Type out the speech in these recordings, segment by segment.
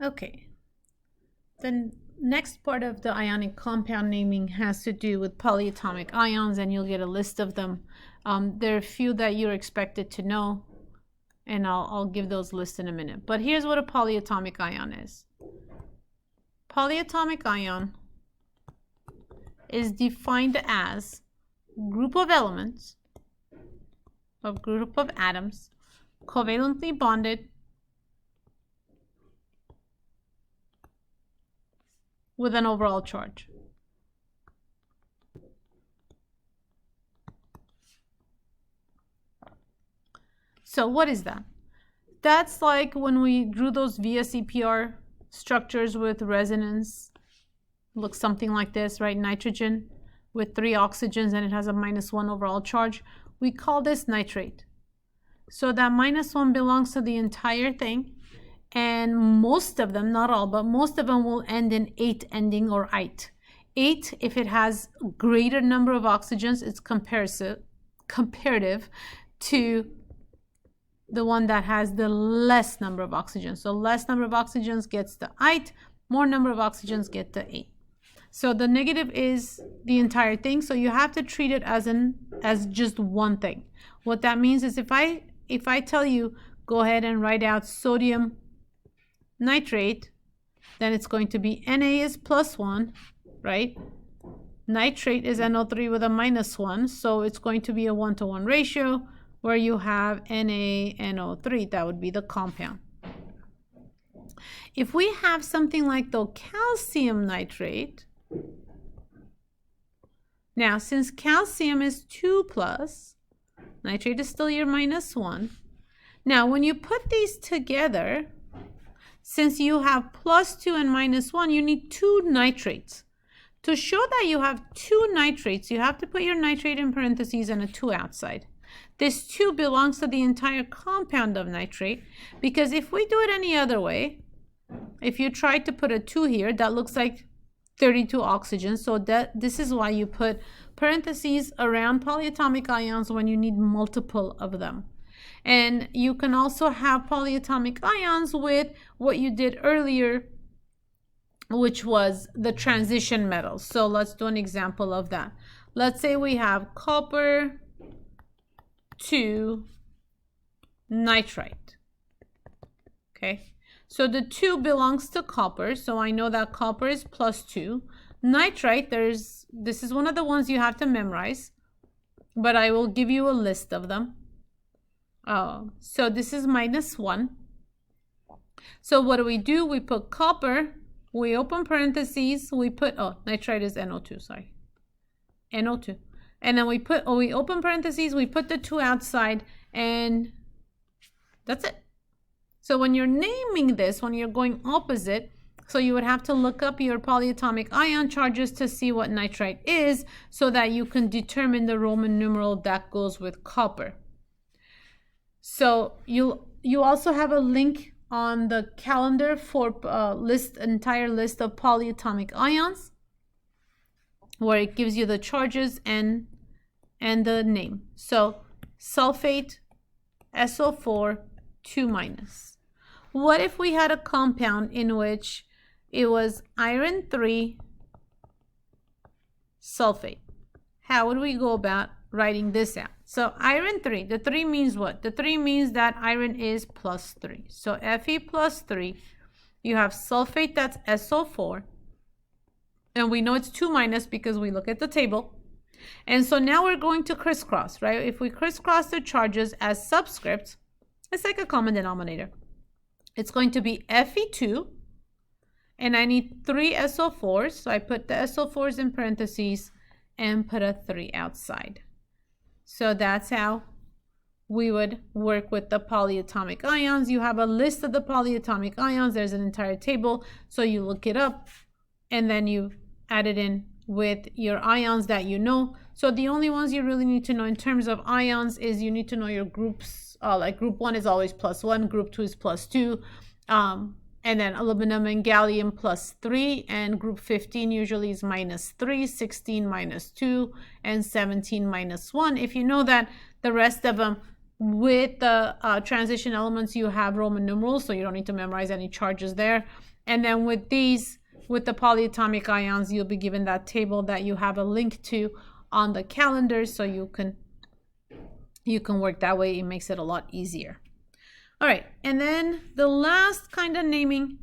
Okay, the next part of the ionic compound naming has to do with polyatomic ions, and you'll get a list of them. There are a few that you're expected to know, and I'll give those lists in a minute. But here's what a polyatomic ion is. Polyatomic ion is defined as group of elements, a group of atoms, covalently bonded with an overall charge. So what is that? That's like when we drew those VSEPR structures with resonance. Looks something like this, right? Nitrogen with 3 oxygens, and it has a -1 overall charge. We call this nitrate. So that -1 belongs to the entire thing, and most of them, not all, but most of them will end in 8 ending or ite. 8, if it has a greater number of oxygens, it's comparative to the one that has the less number of oxygens. So less number of oxygens gets the ite, more number of oxygens get the 8. So the negative is the entire thing. So you have to treat it as just one thing. What that means is if I tell you go ahead and write out sodium nitrate, then it's going to be Na is +1, right? Nitrate is NO3 with a -1, so it's going to be a 1-to-1 ratio where you have NaNO3. That would be the compound. If we have something like the calcium nitrate, now since calcium is 2+, nitrate is still your -1. Now when you put these together, since you have +2 and -1, you need 2 nitrates. To show that you have 2 nitrates, you have to put your nitrate in parentheses and a 2 outside. This 2 belongs to the entire compound of nitrate, because if we do it any other way, if you try to put a 2 here, that looks like 32 oxygens. So this is why you put parentheses around polyatomic ions when you need multiple of them. And you can also have polyatomic ions with what you did earlier, which was the transition metals. So let's do an example of that. Let's say we have copper to nitrite. Okay, so the 2 belongs to copper, so I know that copper is +2. Nitrite, this is one of the ones you have to memorize, but I will give you a list of them. So this is -1. So what do? We put copper, we open parentheses, we put, nitrite is NO2, sorry. NO2. And then we open parentheses, we put the 2 outside, and that's it. So when you're naming this, when you're going opposite, so you would have to look up your polyatomic ion charges to see what nitrite is, so that you can determine the Roman numeral that goes with copper. So you also have a link on the calendar for entire list of polyatomic ions, where it gives you the charges and the name. So sulfate, SO4, 2-. What if we had a compound in which it was iron 3 sulfate? How would we go about writing this out? So iron 3, the 3 means what? The 3 means that iron is +3. So Fe +3, you have sulfate, that's SO4, and we know it's 2- because we look at the table. And so now we're going to crisscross, right? If we crisscross the charges as subscripts, it's like a common denominator. It's going to be Fe2, and I need 3 SO4s, so I put the SO4s in parentheses and put a 3 outside. So that's how we would work with the polyatomic ions. You have a list of the polyatomic ions. There's an entire table, so you look it up, and then you add it in with your ions that you know. So the only ones you really need to know in terms of ions is you need to know your groups. Like group 1 is always +1, group 2 is +2, and then aluminum and gallium +3, and group 15 usually is -3, 16 -2, and 17 -1. If you know that, the rest of them With the transition elements, you have Roman numerals, so you don't need to memorize any charges there. And then with these, with the polyatomic ions, you'll be given that table that you have a link to on the calendar, so you can work that way. It makes it a lot easier. All right, and then the last kind of naming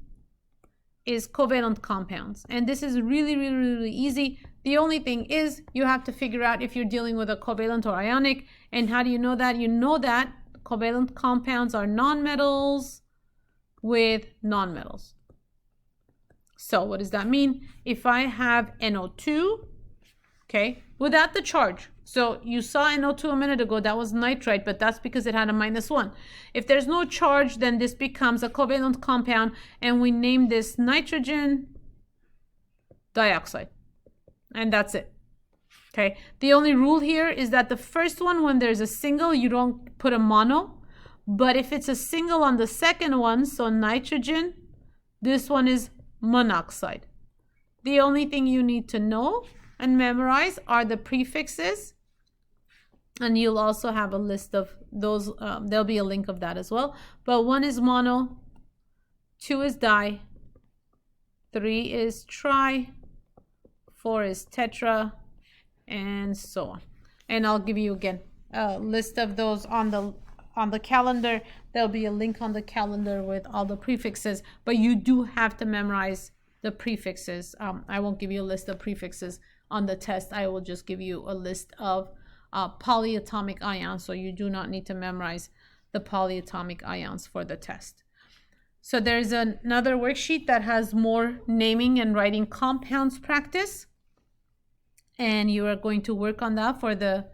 is covalent compounds. And this is really easy. The only thing is you have to figure out if you're dealing with a covalent or ionic. And how do you know that? You know that covalent compounds are nonmetals with nonmetals. So what does that mean? If I have NO2, okay, without the charge. So you saw NO2 a minute ago, that was nitrite, but that's because it had a -1. If there's no charge, then this becomes a covalent compound, and we name this nitrogen dioxide. And that's it. Okay, the only rule here is that the first one, when there's a single, you don't put a mono. But if it's a single on the second one, so nitrogen, this one is monoxide. The only thing you need to know and memorize are the prefixes, and you'll also have a list of those. There'll be a link of that as well. But 1 is mono, 2 is di, 3 is tri, 4 is tetra, and so on. And I'll give you again a list of those on the calendar. There'll be a link on the calendar with all the prefixes, but you do have to memorize the prefixes. I won't give you a list of prefixes on the test. I will just give you a list of polyatomic ions, so you do not need to memorize the polyatomic ions for the test. So there's another worksheet that has more naming and writing compounds practice, and you are going to work on that for the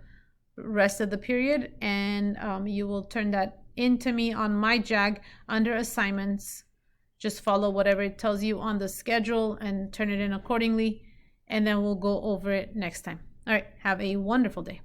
rest of the period, and you will turn that into me on my JAG under assignments. Just follow whatever it tells you on the schedule and turn it in accordingly, and then we'll go over it next time. All right, have a wonderful day.